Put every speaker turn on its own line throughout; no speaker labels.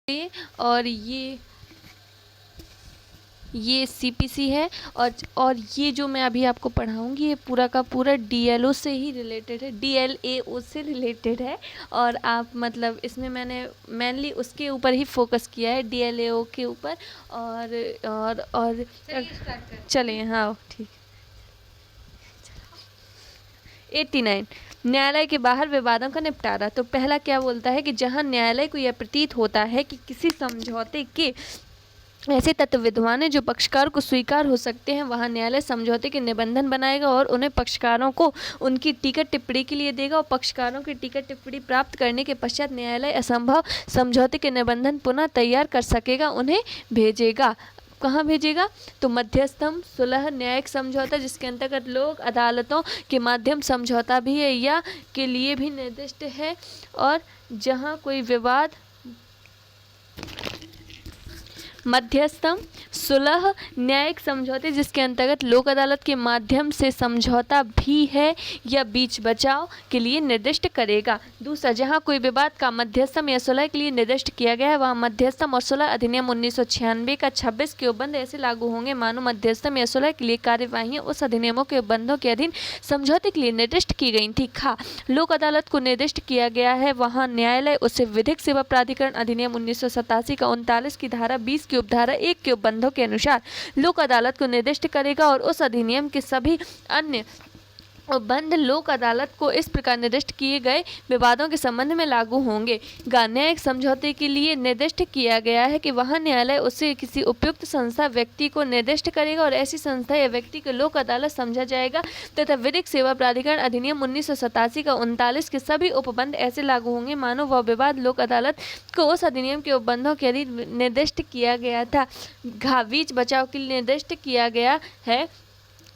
और ये सीपीसी है। और ये जो मैं अभी आपको पढ़ाऊंगी ये पूरा का पूरा डीएलओ से ही रिलेटेड है, डीएलएओ से रिलेटेड है। और आप मतलब इसमें मैंने मेनली उसके ऊपर ही फोकस किया है, डीएलएओ के ऊपर। और चलिए, हाँ ठीक। 89 न्यायालय के बाहर विवादों का निपटारा। तो पहला क्या बोलता है कि जहां न्यायालय को यह प्रतीत होता है कि किसी समझौते के ऐसे तत्व विद्यमान हैं जो पक्षकार को स्वीकार हो सकते हैं, वहां न्यायालय समझौते के निबंधन बनाएगा और उन्हें पक्षकारों को उनकी टिकट टिप्पणी के लिए देगा। और पक्षकारों की टिकट टिप्पणी प्राप्त करने के पश्चात न्यायालय असंभव समझौते के निबंधन पुनः तैयार कर सकेगा, उन्हें भेजेगा। कहाँ भेजेगा? तो मध्यस्थम सुलह न्यायिक समझौता, जिसके अंतर्गत लोक अदालतों के माध्यम समझौता भी है या के लिए भी निर्दिष्ट है। और जहाँ कोई विवाद, मध्यस्थम सुलह न्यायिक समझौते जिसके अंतर्गत लोक अदालत के माध्यम से समझौता भी है या बीच बचाव के लिए निर्दिष्ट करेगा। दूसरा, जहां कोई विवाद का मध्यस्थम या सुलह के लिए निर्दिष्ट किया गया है वहां मध्यस्थम और सुलह अधिनियम 1996 का 26 के उपबंध ऐसे लागू होंगे मानो मध्यस्थम या सुलह के लिए कार्यवाही उस अधिनियमों के उपबंधों के अधीन समझौते के लिए निर्दिष्ट की गई थी। खा, लोक अदालत को निर्दिष्ट किया गया है वहां न्यायालय उसे विधिक सेवा प्राधिकरण अधिनियम 1987 का 39 की धारा 20 की उपधारा 1 के उपबंधों के अनुसार लोक अदालत को निर्दिष्ट करेगा। और उस अधिनियम के सभी अन्य उपबंध लोक अदालत को इस प्रकार निर्दिष्ट किए गए विवादों के संबंध में लागू होंगे। न्यायिक समझौते के लिए निर्दिष्ट किया गया है कि वहां न्यायालय उसे किसी उपयुक्त संस्था व्यक्ति को निर्दिष्ट करेगा और ऐसी संस्था या व्यक्ति को लोक अदालत समझा जाएगा तथा विधिक सेवा प्राधिकरण अधिनियम 1987 का 39 के सभी उपबंध ऐसे लागू होंगे मानो वह विवाद लोक अदालत को उस अधिनियम के उपबंधों के अधीन निर्दिष्ट किया गया था। बीच बचाव के लिए निर्दिष्ट किया गया है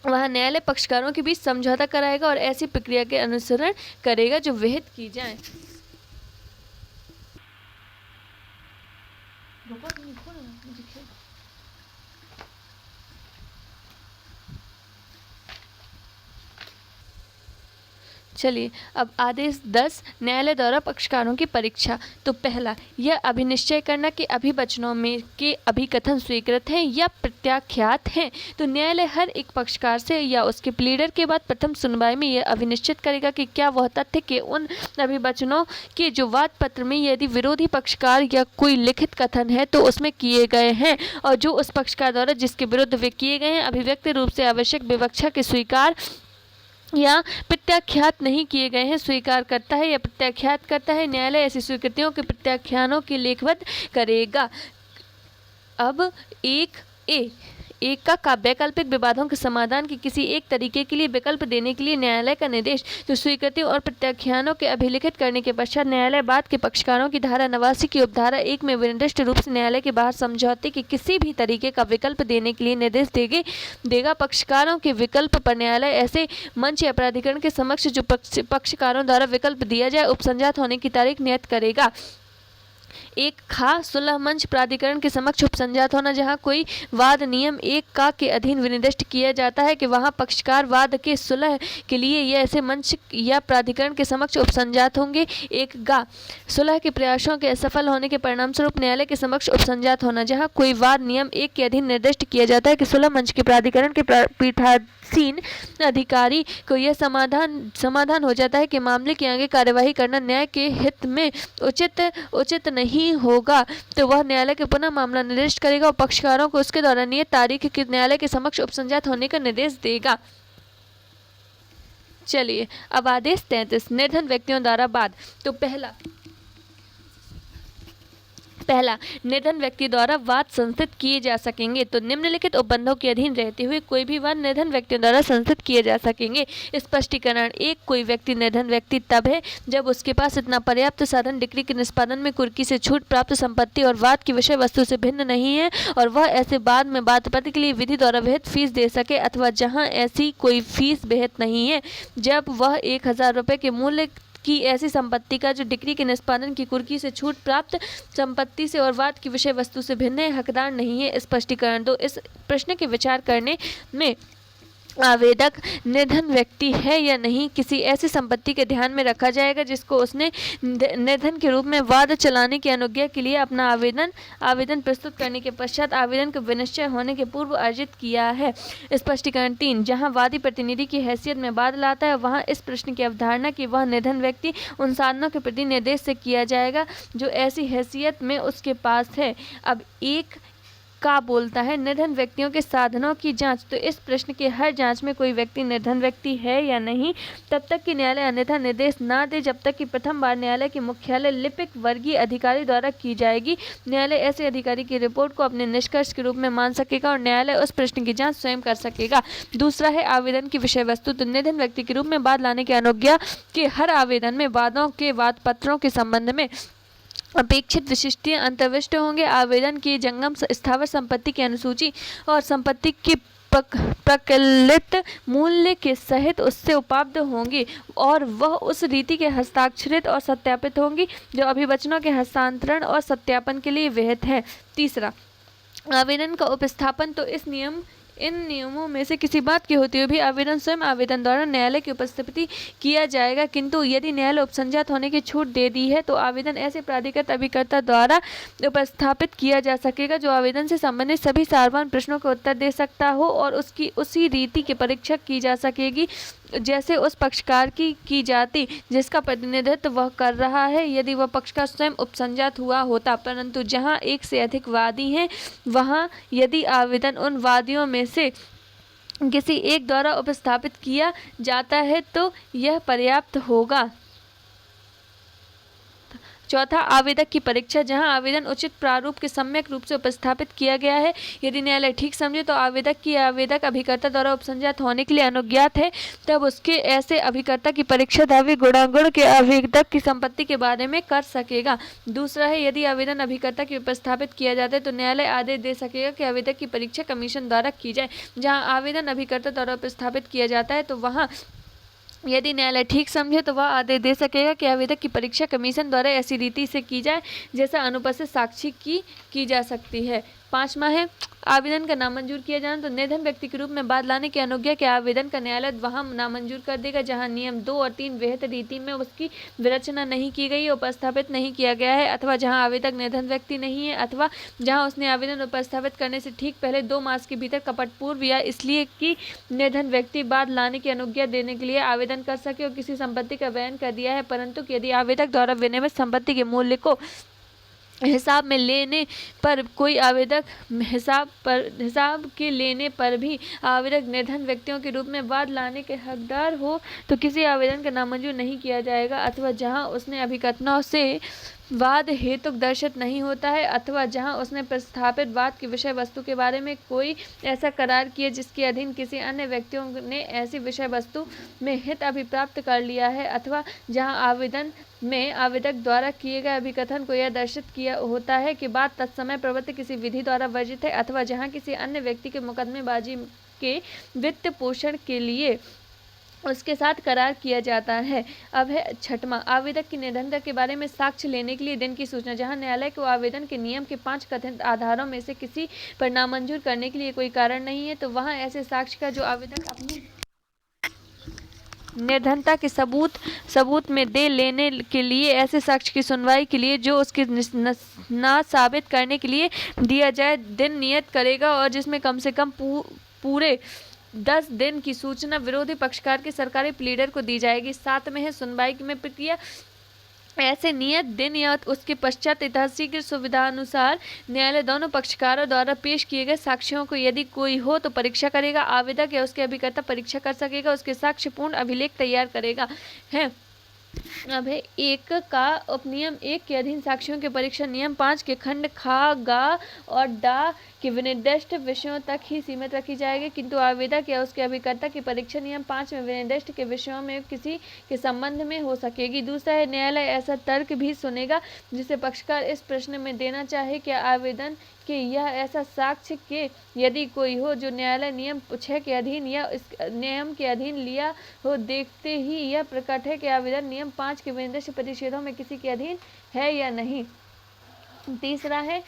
वहाँ न्यायालय पक्षकारों के बीच समझौता कराएगा और ऐसी प्रक्रिया के अनुसरण करेगा जो विहित की जाए। चलिए, अब आदेश 10 न्यायालय द्वारा पक्षकारों की परीक्षा। तो पहला, यह अभिनिश्चय करना कि अभिवचनों में के अभिकथन स्वीकृत हैं या प्रत्याख्यात हैं। तो न्यायालय हर एक पक्षकार से या उसके प्लीडर के बाद प्रथम सुनवाई में यह अभिनिश्चित करेगा कि क्या वह तथ्य के उन अभिवचनों के जो वाद पत्र में यदि विरोधी पक्षकार या कोई लिखित कथन है तो उसमें किए गए हैं और जो उस पक्षकार द्वारा जिसके विरुद्ध वे किए गए हैं अभिव्यक्ति रूप से आवश्यक विवक्षा के स्वीकार या प्रत्याख्यात नहीं किए गए हैं, स्वीकार करता है या प्रत्याख्यात करता है। न्यायालय ऐसी स्वीकृतियों के प्रत्याख्यानों की लेखबद्ध करेगा। अब एक का वैकल्पिक विवादों के समाधान के किसी एक तरीके के लिए विकल्प देने के लिए न्यायालय का निर्देश। तो स्वीकृति और प्रत्याख्यानों के अभिलिखित करने के पश्चात न्यायालय बाद के पक्षकारों की धारा 89 की उपधारा 1 में विनिर्दिष्ट रूप से न्यायालय के बाहर समझौते के किसी भी तरीके का विकल्प देने के लिए निर्देश देगा। पक्षकारों के विकल्प पर न्यायालय ऐसे मंच या प्राधिकरण के समक्ष जो पक्षकारों द्वारा विकल्प दिया जाए उपसंजात होने की तारीख नियत करेगा। सुलह मंच प्राधिकरण के समक्ष उपसंजात होना, जहां कोई वाद नियम 1 का के अधीन विनिर्दिष्ट किया जाता है कि वहां पक्षकार वाद के सुलह के लिए यह ऐसे मंच या प्राधिकरण के समक्ष उपसंजात होंगे। सुलह के प्रयासों के असफल होने के परिणामस्वरूप न्यायालय के समक्ष उपसंजात होना, जहां कोई वाद नियम 1 के अधीन निर्दिष्ट किया जाता है कि सुलह मंच के प्राधिकरण के पीठासीन अधिकारी को यह समाधान हो जाता है कि मामले की आगे कार्यवाही करना न्याय के हित में उचित नहीं होगा, तो वह न्यायालय के पुनः मामला निर्दिष्ट करेगा और पक्षकारों को उसके द्वारा नियत तारीख के न्यायालय के समक्ष उपसंजात होने का निर्देश देगा। चलिए, अब आदेश 33 निर्धन व्यक्तियों द्वारा वाद। तो पहला, निर्धन व्यक्ति द्वारा वाद संस्थित किए जा सकेंगे। तो निम्नलिखित उपबंधों के अधीन रहते हुए कोई भी वाद निर्धन व्यक्तियों द्वारा संस्थित किए जा सकेंगे। स्पष्टीकरण 1, कोई व्यक्ति निर्धन व्यक्ति तब है जब उसके पास इतना पर्याप्त साधन डिक्री के निष्पादन में कुर्की से छूट प्राप्त संपत्ति और वाद की विषय वस्तु से भिन्न नहीं है और वह ऐसे बाद में वाद पत्र के लिए विधि द्वारा विहित फीस दे सके, अथवा जहाँ ऐसी कोई फीस विहित नहीं है जब वह 1000 रुपये के मूल्य की ऐसी संपत्ति का जो डिक्री के निष्पादन की कुर्की से छूट प्राप्त संपत्ति से और वाद की विषय वस्तु से भिन्न है हकदार नहीं है। स्पष्टीकरण 2, इस प्रश्न के विचार करने में आवेदक निर्धन व्यक्ति है या नहीं, किसी ऐसी संपत्ति के ध्यान में रखा जाएगा जिसको उसने निर्धन के रूप में वाद चलाने की अनुज्ञा के लिए अपना आवेदन प्रस्तुत करने के पश्चात आवेदन का विनिश्चय होने के पूर्व अर्जित किया है। स्पष्टीकरण 3, जहां वादी प्रतिनिधि की हैसियत में वाद लाता है वहां इस प्रश्न की अवधारणा कि वह निर्धन व्यक्ति उन साधनों के प्रति निर्देश से किया जाएगा जो ऐसी हैसियत में उसके पास है। अब एक का बोलता है निर्धन व्यक्तियों के साधनों की जांच। तो इस प्रश्न के हर जांच में कोई व्यक्ति निर्धन व्यक्ति है या नहीं तब तक कि न्यायालय अन्यथा निर्देश ना दे जब तक कि प्रथम बार न्यायालय के मुख्यालय लिपिक वर्गीय अधिकारी द्वारा की जाएगी। न्यायालय ऐसे अधिकारी की रिपोर्ट को अपने निष्कर्ष के रूप में मान सकेगा और न्यायालय उस प्रश्न की जाँच स्वयं कर सकेगा। दूसरा है आवेदन की विषय वस्तु। तो निर्धन व्यक्ति के रूप में वाद लाने की अनुज्ञा के हर आवेदन में वादों के वाद पत्रों के संबंध में अपेक्षित विशिष्टि अंतर्विष्ट होंगे। आवेदन की जंगम स्थावर संपत्ति की अनुसूची और संपत्ति की प्रकलित मूल्य के सहित उससे उपलब्ध होंगी और वह उस रीति के हस्ताक्षरित और सत्यापित होंगी जो अभिवचनों के हस्तांतरण और सत्यापन के लिए विहित है। तीसरा, आवेदन का उपस्थापन। तो इन नियमों में से किसी बात की होते हुए भी आवेदन स्वयं आवेदन द्वारा न्यायालय की उपस्थिति किया जाएगा, किंतु यदि न्यायालय उपसंजात होने की छूट दे दी है तो आवेदन ऐसे प्राधिकृत अभिकर्ता द्वारा उपस्थापित किया जा सकेगा जो आवेदन से संबंधित सभी सारवान प्रश्नों का उत्तर दे सकता हो और उसकी उसी रीति की परीक्षा की जा सकेगी जैसे उस पक्षकार की जाती जिसका प्रतिनिधित्व वह कर रहा है, यदि वह पक्षकार स्वयं उपसंजात हुआ होता। परंतु जहां एक से अधिक वादी हैं वहां यदि आवेदन उन वादियों में से किसी एक द्वारा उपस्थापित किया जाता है तो यह पर्याप्त होगा। चौथा, आवेदक की परीक्षा। जहां आवेदन उचित प्रारूप के सम्यक रूप से उपस्थापित किया गया है, यदि न्यायालय ठीक समझे तो आवेदक अभिकर्ता द्वारा उपसंजात होने के लिए अनुज्ञात है, तब उसके ऐसे अभिकर्ता की परीक्षा दावी गुणागुण के आवेदक की संपत्ति के बारे में कर सकेगा। दूसरा है, यदि आवेदन अभिकर्ता की उपस्थापित किया जाता है तो न्यायालय आदेश दे सकेगा कि आवेदक की परीक्षा कमीशन द्वारा की जाए। जहाँ आवेदन अभिकर्ता द्वारा उपस्थापित किया जाता है तो वहाँ यदि न्यायालय ठीक समझे तो वह आदेश दे सकेगा कि आवेदक की परीक्षा कमीशन द्वारा ऐसी रीति से की जाए जैसा अनुपस्थित साक्षी की जा सकती है। पांचवा है, आवेदन का नामंजूर किया जाना। तो निर्धन व्यक्ति के रूप में वाद लाने की अनुज्ञा के आवेदन का न्यायालय वहां नामंजूर कर देगा जहां नियम 2 और 3 विहित रीति में उसकी विरचना नहीं की गई, उपस्थापित नहीं किया गया है, अथवा जहां आवेदक निर्धन व्यक्ति नहीं है, अथवा जहां उसने आवेदन उपस्थापित करने से ठीक पहले 2 मास के भीतर कपटपूर्व या इसलिए कि निर्धन व्यक्ति वाद लाने की अनुज्ञा देने के लिए आवेदन कर सके और किसी संपत्ति का वयन कर दिया है, परंतु यदि आवेदक द्वारा विनिर्मित संपत्ति के मूल्य को हिसाब में लेने पर कोई आवेदक हिसाब के लेने पर भी आवेदक निर्धन व्यक्तियों के रूप में वाद लाने के हकदार हो तो किसी आवेदन का नामंजूर नहीं किया जाएगा, अथवा जहां उसने अभिकथनों से वाद हेतु दर्शित नहीं होता है, अथवा जहां उसने प्रस्थापित वाद की विषय वस्तु के बारे में कोई ऐसा करार किया जिसके अधीन किसी अन्य व्यक्तियों ने ऐसी विषय वस्तु में हित अभिप्राप्त कर लिया है, अथवा जहां आवेदन में आवेदक द्वारा किए गए अभिकथन को यह दर्शित किया होता है कि बात तत्समय प्रवृत्ति किसी विधि द्वारा वर्जित है, अथवा जहां किसी अन्य व्यक्ति के मुकदमेबाजी के वित्त पोषण के लिए उसके साथ करार किया जाता है। अब है छठवां, आवेदक की निर्धनता के बारे में साक्ष्य लेने के लिए दिन की सूचना। जहां न्यायालय को आवेदन के नियम के 5 कथित आधारों में से किसी पर नामंजूर करने के लिए कोई कारण नहीं है तो वहां ऐसे साक्ष्य का जो आवेदक अपनी निर्धनता के सबूत में दे लेने के लिए ऐसे साक्ष्य की सुनवाई के लिए जो उसकी ना साबित करने के लिए दिया जाए दिन नियत करेगा और जिसमें कम से कम पूरे 10 दिन की सूचना विरोधी पक्षकार के सरकारी प्लीडर को दी जाएगी। 7 में है सुनवाई में प्रक्रिया। ऐसे नियत दिन या उसके पश्चात यथाशीघ्र सुविधानुसार न्यायालय दोनों पक्षकारों द्वारा पेश किए गए साक्ष्यों को यदि कोई हो तो परीक्षा करेगा। आवेदक या उसके अभिकर्ता परीक्षा कर सकेगा, उसके साक्ष्य पूर्ण अभिलेख तैयार करेगा। है अब है 1 का उपनियम 1 के अधीन साक्ष्यों की परीक्षा नियम 5 के खंड खा, गा और डा के विनिर्दिष्ट विषयों तक ही सीमित रखी जाएगी, किंतु आवेदक या उसके अभिकर्ता की परीक्षा नियम 5 में विनिर्दिष्ट के विषयों में किसी के संबंध में हो सकेगी। दूसरा है, न्यायालय ऐसा तर्क भी सुनेगा जिसे पक्षकार इस प्रश्न में देना चाहे कि आवेदन के यह ऐसा साक्ष्य के यदि कोई हो जो न्यायालय नियम 6 के अधीन या इस नियम के अधीन लिया हो, देखते ही यह प्रकट है कि आवेदन नियम 5 के विनिर्दिष्ट परिच्छेदों में किसी के अधीन है या नहीं। तीसरा है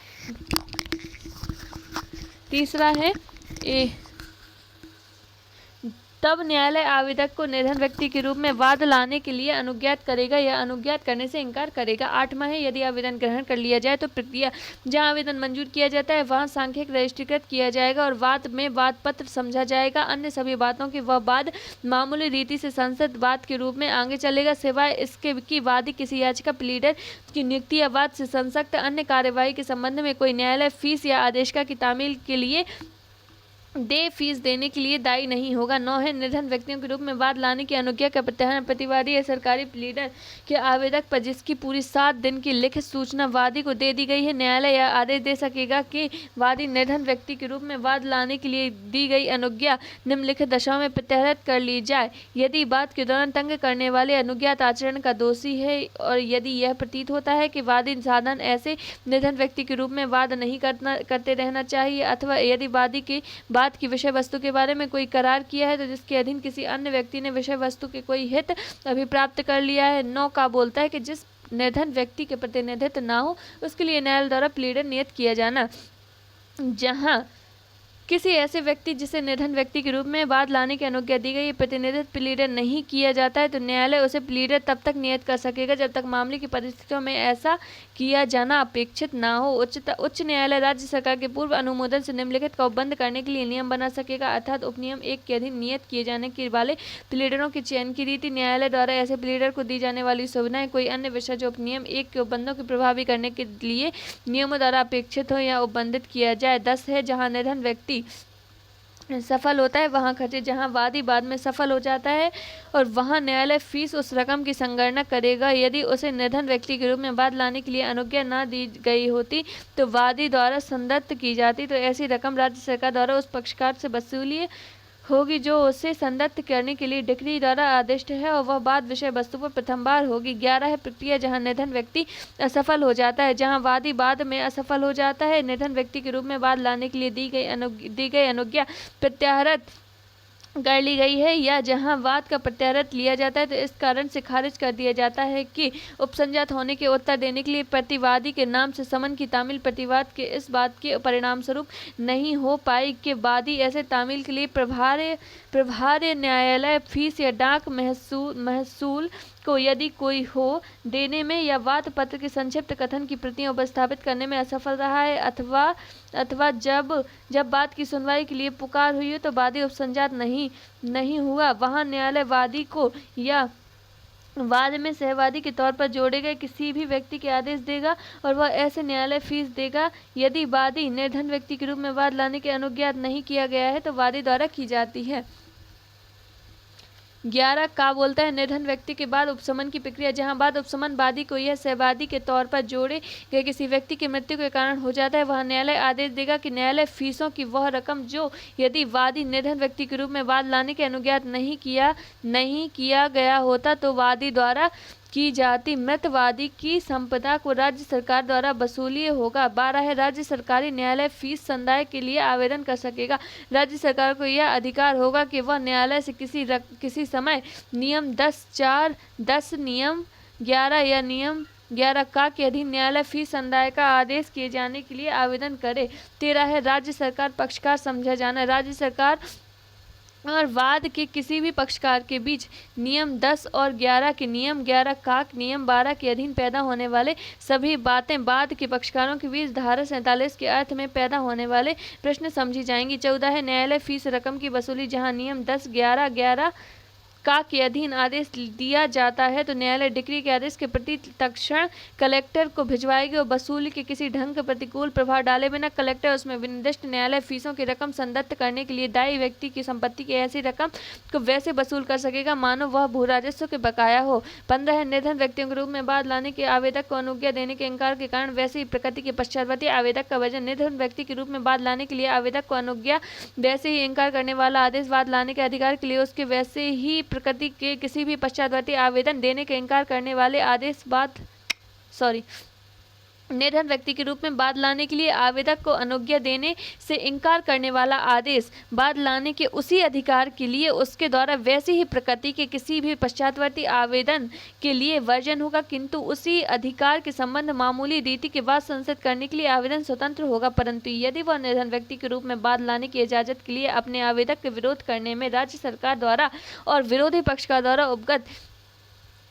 तब न्यायालय आवेदक को निर्धन व्यक्ति के रूप में वाद लाने के लिए अनुज्ञात करेगा या अनुज्ञात करने से इनकार करेगा। 8वां है, यदि आवेदन ग्रहण कर लिया जाए तो प्रक्रिया जहां आवेदन मंजूर किया जाता है वहां सांख्यिक रजिस्ट्रीकृत किया जाएगा और वाद में वाद पत्र समझा जाएगा। अन्य सभी बातों के वह वाद मामूली रीति से संसद वाद के रूप में आगे चलेगा, सिवाय इसके कि वादी किसी याचिका प्लीडर की नियुक्ति या वाद से संसक्त अन्य कार्यवाही के संबंध में कोई न्यायालय फीस या आदेशिका की तामील के लिए फीस देने के लिए दायी नहीं होगा। 9 है, निर्धन व्यक्तियों के रूप में वाद लाने की अनुज्ञा का प्रत्याहार प्रतिवादी या सरकारी प्लीडर के आवेदक पर जिसकी पूरी 7 दिन की लिखित सूचना वादी को दे दी गई है, न्यायालय यह आदेश दे सकेगा कि वादी निर्धन व्यक्ति के रूप में वाद लाने के लिए दी गई अनुज्ञा निम्नलिखित दशाओं में प्रत्याहृत कर ली जाए। यदि वाद के दौरान तंग करने वाले अनुज्ञात आचरण का दोषी है और यदि यह प्रतीत होता है कि वादी साधन ऐसे निर्धन व्यक्ति के रूप में वाद नहीं करते रहना चाहिए, अथवा यदि वादी के बात की विषय वस्तु के बारे में कोई करार किया है तो जिसके अधीन किसी अन्य व्यक्ति ने विषय वस्तु के कोई हित अभिप्राप्त कर लिया है। 9 का बोलता है कि जिस निर्धन व्यक्ति के प्रतिनिधित्व ना हो उसके लिए न्यायालय द्वारा प्लीडर नियत किया जाना। जहां किसी ऐसे व्यक्ति जिसे निर्धन व्यक्ति के रूप में वाद लाने की अनुज्ञा दी गई प्रतिनिधित्व प्लीडर नहीं किया जाता है तो न्यायालय उसे प्लीडर तब तक नियत कर सकेगा जब तक मामले की परिस्थितियों में ऐसा किया जाना अपेक्षित ना हो। उच्च न्यायालय राज्य सरकार के पूर्व अनुमोदन से निम्नलिखित का उपबंध करने के लिए नियम बना सकेगा, अर्थात उपनियम 1 के अधीन नियत किए जाने के वाले प्लीडरों के चयन की रीति। न्यायालय द्वारा ऐसे प्लीडर को दी जाने वाली सुविधाएं कोई अन्य विषय जो उपनियम 1 के उपबंधों को प्रभावी करने के लिए नियमों द्वारा अपेक्षित हो या उपबंधित किया जाए। 10 है, जहां निर्धन व्यक्ति सफल होता है वहां खर्चे, जहां वादी बाद में सफल हो जाता है और वहां न्यायालय फीस उस रकम की संगणना करेगा। यदि उसे निर्धन व्यक्ति के रूप में वाद लाने के लिए अनुज्ञा ना दी गई होती तो वादी द्वारा संदत्त की जाती तो ऐसी रकम राज्य सरकार द्वारा उस पक्षकार से वसूली होगी जो उसे संदत्त करने के लिए डिक्री द्वारा आदिष्ट है और वह बात विषय वस्तु पर प्रथम बार होगी। 11 है, प्रक्रिया जहां निर्धन व्यक्ति असफल हो जाता है, जहां वादी बाद में असफल हो जाता है, निर्धन व्यक्ति के रूप में वाद लाने के लिए दी गई अनुज्ञा प्रत्याहृत कर ली गई है या जहां वाद का प्रत्याहृत लिया जाता है तो इस कारण से खारिज कर दिया जाता है कि उपसंजात होने के उत्तर देने के लिए प्रतिवादी के नाम से समन की तामील प्रतिवाद के इस बात के परिणाम स्वरूप नहीं हो पाई कि वादी ऐसे तामील के लिए प्रभार्य न्यायालय फीस या डाक महसूल को यदि कोई हो देने में या वाद पत्र के संक्षिप्त कथन की प्रतियां उपस्थापित करने में असफल रहा है, अथवा जब बात की सुनवाई के लिए पुकार हुई हो तो वादी उपसंजात नहीं हुआ, वहां न्यायालय वादी को या वाद में सहवादी के तौर पर जोड़े गए किसी भी व्यक्ति के आदेश देगा और वह ऐसे न्यायालय फीस देगा। यदि वादी निर्धन व्यक्ति के रूप में वाद लाने के अनुज्ञात नहीं किया गया है तो वादी द्वारा की जाती है। 11 का बोलता है, निर्धन व्यक्ति के बाद उपशमन की प्रक्रिया, जहां बाद उपशमन वादी को यह सहवादी के तौर पर जोड़े गए किसी व्यक्ति की मृत्यु के कारण हो जाता है, वह न्यायालय आदेश देगा कि न्यायालय फीसों की वह रकम जो यदि वादी निर्धन व्यक्ति के रूप में वाद लाने के अनुज्ञात नहीं किया गया होता तो वादी द्वारा की जाती मृतवादी की संपदा को राज्य सरकार द्वारा वसूली होगा। 12 है, राज्य सरकारी न्यायालय फीस संदाय के लिए आवेदन कर सकेगा। राज्य सरकार को यह अधिकार होगा कि वह न्यायालय से किसी समय नियम 10(4), 10 नियम 11 या नियम 11 का के अधीन न्यायालय फीस संदाय का आदेश किए जाने के लिए आवेदन करे। 13 है, राज्य सरकार पक्षकार समझा जाना। राज्य सरकार और वाद के किसी भी पक्षकार के बीच नियम 10 और 11 के नियम 11 का नियम 12 के अधीन पैदा होने वाले सभी बातें वाद के पक्षकारों के बीच धारा 47 के अर्थ में पैदा होने वाले प्रश्न समझी जाएंगी। 14 है, न्यायालय फीस रकम की वसूली, जहां नियम 10, 11, 11 का के अधीन आदेश दिया जाता है तो न्यायालय डिक्री के आदेश के प्रति तत्क्षण कलेक्टर को भिजवाएगी और वसूली के किसी ढंग का प्रतिकूल प्रभाव डाले बिना कलेक्टर उसमें विनिर्दिष्ट न्यायालय फीसों की रकम संदत्त करने के लिए दायी व्यक्ति की संपत्ति की ऐसी रकम को वैसे वसूल कर सकेगा मानो वह भू राजस्व के बकाया हो। 15 है, निर्धन व्यक्तियों के रूप में वाद लाने के आवेदक को अनुज्ञा देने के इंकार के कारण वैसे ही प्रकृति के पश्चातवर्ती आवेदक का वजन। निर्धन व्यक्ति के रूप में वाद लाने के लिए आवेदक को अनुज्ञा वैसे ही इंकार करने वाला आदेश वाद लाने के अधिकार के लिए उसके वैसे ही प्रकृति के किसी भी पश्चातवर्ती आवेदन देने का इंकार करने वाले आदेश निर्धन व्यक्ति के रूप में बाद लाने के लिए आवेदक को अनुज्ञा देने से इनकार करने वाला आदेश बाद लाने के उसी अधिकार के लिए उसके द्वारा वैसी ही प्रकृति के किसी भी पश्चातवर्ती आवेदन के लिए वर्जन होगा, किंतु उसी अधिकार के संबंध मामूली रीति के बाद संशोधित करने के लिए आवेदन स्वतंत्र होगा। परंतु यदि वह निर्धन व्यक्ति के रूप में बाद लाने की इजाजत के लिए अपने आवेदक के विरोध करने में राज्य सरकार द्वारा और विरोधी पक्ष का द्वारा उपगत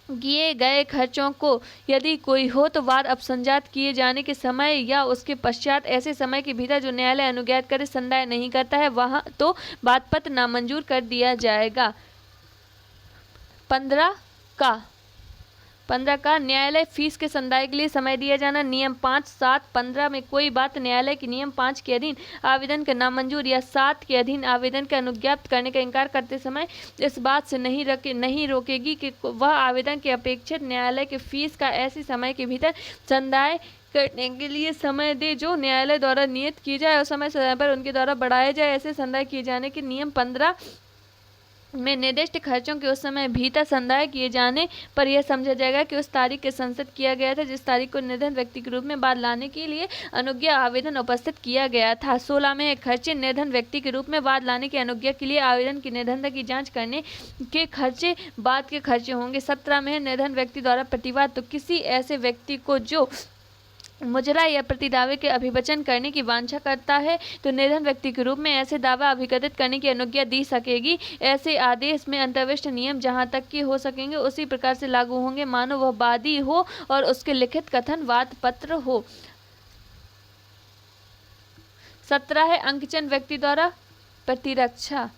किए गए खर्चों को यदि कोई हो तो वाद अपसंजात किए जाने के समय या उसके पश्चात ऐसे समय के भीतर जो न्यायालय अनुज्ञात करे संदाय नहीं करता है वहाँ तो वाद पत्र नामंजूर कर दिया जाएगा। 15 का न्यायालय फीस के संदाय के लिए समय दिया जाना। नियम 5, 7, 15 में कोई बात न्यायालय के नियम 5 के अधीन आवेदन का नामंजूर या 7 के अधीन आवेदन का अनुज्ञात करने का इनकार करते समय इस बात से नहीं रोकेगी कि वह आवेदन के अपेक्षित न्यायालय के फीस का ऐसे समय के भीतर संदाय करने के लिए समय दे जो न्यायालय द्वारा नियत की जाए और समय पर उनके द्वारा बढ़ाया जाए। ऐसे संदाय किए जाने के नियम 15 में निर्दिष्ट खर्चों के उस समय भीतर संदाय किए जाने पर यह समझा जाएगा कि उस तारीख के संशोधित किया गया था जिस तारीख को निर्धन व्यक्ति के रूप में बाद लाने के लिए अनुज्ञा आवेदन उपस्थित किया गया था। 16 में खर्चे निर्धन व्यक्ति के रूप में बाद लाने की अनुज्ञा के लिए आवेदन की निर्धनता की जांच करने के खर्चे बाद के खर्चे होंगे। 17 में निर्धन व्यक्ति द्वारा प्रतिवाद तो किसी ऐसे व्यक्ति को जो मुजरा या प्रतिदावे के अभिवचन करने की वांछा करता है तो निर्धन व्यक्ति के रूप में ऐसे दावा अभिकथित करने की अनुज्ञा दी सकेगी। ऐसे आदेश में अंतर्विष्ट नियम जहां तक कि हो सकेंगे उसी प्रकार से लागू होंगे मानो वह वादी हो और उसके लिखित कथन वाद पत्र हो। 17 है अंगचन व्यक्ति द्वारा प्रतिरक्षा।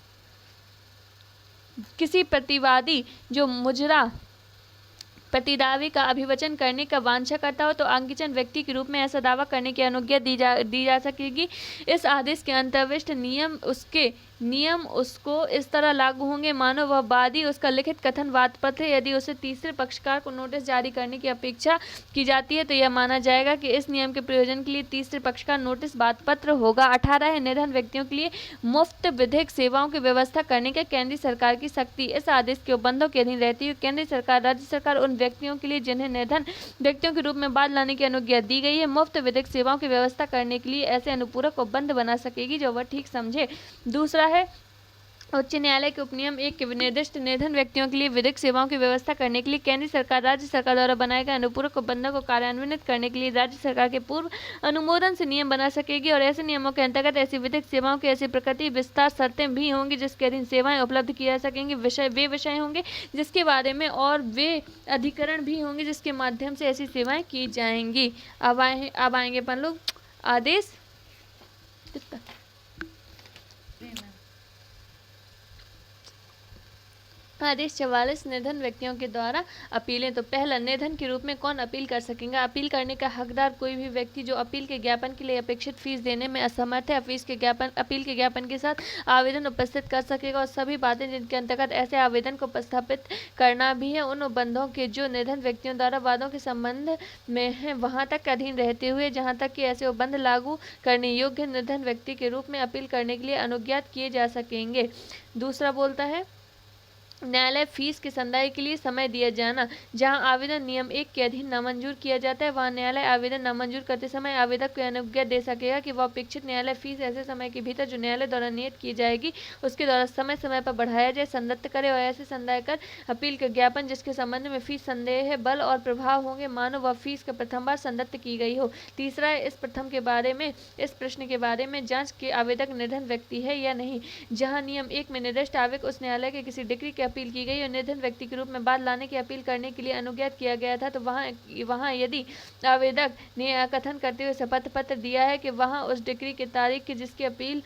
किसी प्रतिवादी जो मुजरा प्रतिदावे का अभिवचन करने का वांछा करता हो तो अंगचन व्यक्ति के रूप में ऐसा दावा करने की अनुज्ञा दी जा सकेगी। इस आदेश के अंतर्विष्ट नियम उसको इस तरह लागू होंगे मानो वह वादी उसका लिखित कथन वाद पत्र है। यदि उसे तीसरे पक्षकार को नोटिस जारी करने की अपेक्षा की जाती है तो यह माना जाएगा कि इस नियम के प्रयोजन के लिए तीसरे पक्षकार नोटिस वाद पत्र होगा। 18 है निर्धन व्यक्तियों के लिए मुफ्त विधिक सेवाओं की व्यवस्था करने का केंद्र सरकार की शक्ति। इस आदेश के उपबंधों के अधीन रहती हुई केंद्र सरकार राज्य सरकार उन व्यक्तियों के लिए जिन्हें निर्धन व्यक्तियों के रूप में बाद लाने की अनुज्ञा दी गई है मुफ्त विधिक सेवाओं की व्यवस्था करने के लिए ऐसे अनुपूरक उपबंध बना सकेगी जो वह ठीक समझे। दूसरा है उच्च न्यायालय के उपनियम 1 के निर्दिष्ट निर्धन व्यक्तियों के लिए विधिक सेवाओं की व्यवस्था करने के लिए केंद्र सरकार राज्य सरकार द्वारा बनाए गए अनुपूरक उपबंधों को कार्यान्वित करने के लिए राज्य सरकार के पूर्व अनुमोदन से नियम बना सकेगी और ऐसे नियमों के अंतर्गत ऐसी विधिक सेवाओं की ऐसी प्रकृति विस्तार शर्तें भी होंगी जिसके अधीन सेवाएं उपलब्ध की जा सकेंगी। वे विषय होंगे जिसके बारे में और वे अधिकरण भी होंगे जिसके माध्यम से ऐसी सेवाएं की जाएंगी। अब आएंगे अपन लोग आदेश। आदेश 44 निर्धन व्यक्तियों के द्वारा अपीलें। तो पहला, निर्धन के रूप में कौन अपील कर सकेगा? अपील करने का हकदार कोई भी व्यक्ति जो अपील के ज्ञापन के लिए अपेक्षित फीस देने में असमर्थ है अपील के ज्ञापन के साथ आवेदन उपस्थित कर सकेगा और सभी बातें जिनके अंतर्गत ऐसे आवेदन को उपस्थापित करना भी है उन उपबंधों के जो निर्धन व्यक्तियों द्वारा वादों के संबंध में है वहां तक अधीन रहते हुए जहां तक कि ऐसे उपबंध लागू करने योग्य निर्धन व्यक्ति के रूप में अपील करने के लिए अनुज्ञात किए जा सकेंगे। दूसरा बोलता है न्यायालय फीस के संदाय के लिए समय दिया जाना। जहां आवेदन नियम 1 के अधीन नामंजूर किया जाता है वहां न्यायालय आवेदन नामंजूर करते समय आवेदक को अनुज्ञा दे सकेगा कि वह अपेक्षित न्यायालय फीस ऐसे समय के भीतर जो न्यायालय द्वारा नियत की जाएगी उसके द्वारा समय समय पर बढ़ाया जाए संदत्त करे और ऐसे संदाय कर अपील का ज्ञापन जिसके संबंध में फीस संदेह है बल और प्रभाव होंगे मानो वह फीस का प्रथम बार संदत्त की गई हो। तीसरा है इस प्रश्न के बारे में जांच के आवेदक निर्धन व्यक्ति है या नहीं। जहां नियम 1 में निर्दिष्ट आवेदक उस न्यायालय के किसी डिग्री के अपील की गई और निर्धन व्यक्ति के रूप में बाद लाने की अपील करने के लिए अनुज्ञात किया गया था तो वहां यदि आवेदक ने कथन करते हुए शपथ पत्र दिया है कि वहां उस डिग्री की तारीख की जिसकी अपील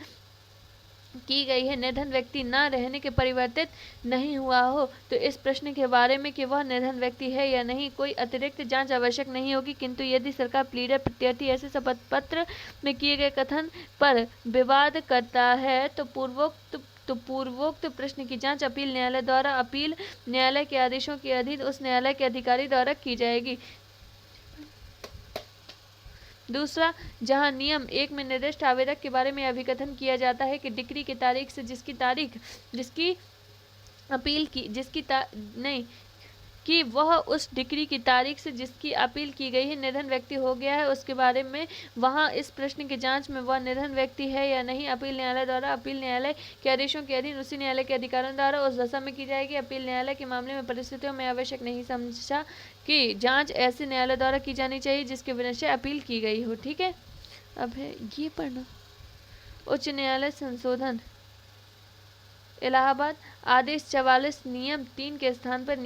की गई है निर्धन व्यक्ति न रहने के परिवर्तित नहीं हुआ हो तो इस प्रश्न के बारे में कि वह निर्धन व्यक्ति है या नहीं कोई अतिरिक्त जांच आवश्यक नहीं होगी। किंतु यदि सरकार प्लीडर प्रत्यार्थी ऐसे शपथ पत्र में किए गए कथन पर विवाद करता है तो पूर्वोक्त प्रश्न की जांच अपील न्यायालय द्वारा अपील न्यायालय के आदेशों के अधीन उस न्यायालय के अधिकारी द्वारा की जाएगी। दूसरा, जहां नियम 1 में निर्दिष्ट आवेदक के बारे में अभिकथन किया जाता है कि डिक्री की तारीख से जिसकी कि वह उस डिक्री की तारीख से जिसकी अपील की गई है निधन व्यक्ति हो गया है उसके बारे में वहाँ इस प्रश्न की जांच में वह निधन व्यक्ति है या नहीं अपील न्यायालय द्वारा अपील न्यायालय के आदेशों के अधीन उसी न्यायालय के अधिकारों द्वारा उस दशा में की जाएगी। अपील न्यायालय के मामले में परिस्थितियों में आवश्यक नहीं समझा कि जांच ऐसे न्यायालय द्वारा की जानी चाहिए जिसके विषय अपील की गई हो। ठीक है, अब है ये पढ़ना। उच्च न्यायालय संशोधन इलाहाबाद आदेश 44 नियम 3 के स्थान पर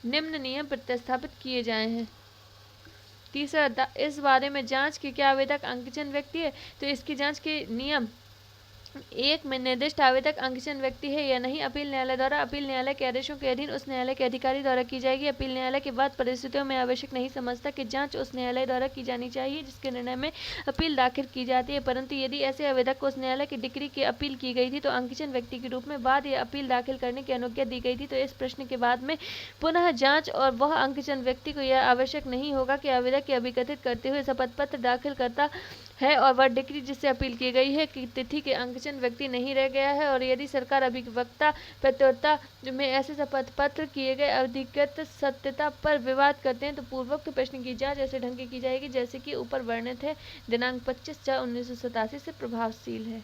निम्न नियम प्रतिस्थापित किए जाए हैं। तीसरा, इस बारे में जांच के क्या आवेदक अंगचन व्यक्ति है, तो इसकी जांच के नियम 1 में निर्दिष्ट आवेदक अंगचन व्यक्ति है या नहीं अपील न्यायालय द्वारा अपील न्यायालय के आदेशों के अधीन उस न्यायालय के अधिकारी द्वारा की जाएगी। अपील न्यायालय के बाद परिस्थितियों में आवश्यक नहीं समझता कि जांच उस न्यायालय द्वारा की जानी चाहिए जिसके निर्णय में अपील दाखिल की जाती है, परंतु यदि ऐसे आवेदक को उस न्यायालय की डिक्री की अपील की गई थी तो अंगचन व्यक्ति के रूप में बाद या अपील दाखिल करने की अनुज्ञा दी गई थी, तो इस प्रश्न के बाद में पुनः जांच और वह अंगचन व्यक्ति को यह आवश्यक नहीं होगा कि आवेदक के अभिकथित करते हुए शपथ पत्र दाखिल करता है और वह डिक्री जिससे अपील की गई है कि तिथि के अंगचन व्यक्ति नहीं रह गया है। और यदि सरकार अभिवक्ता प्रत्युत्तर में ऐसे शपथ पत्र किए गए अधिकृत सत्यता पर विवाद करते हैं तो पूर्वोक्त प्रश्न की जांच ऐसे ढंग की जाएगी जैसे कि ऊपर वर्णित है। दिनांक 25/4/1987 से प्रभावशील है।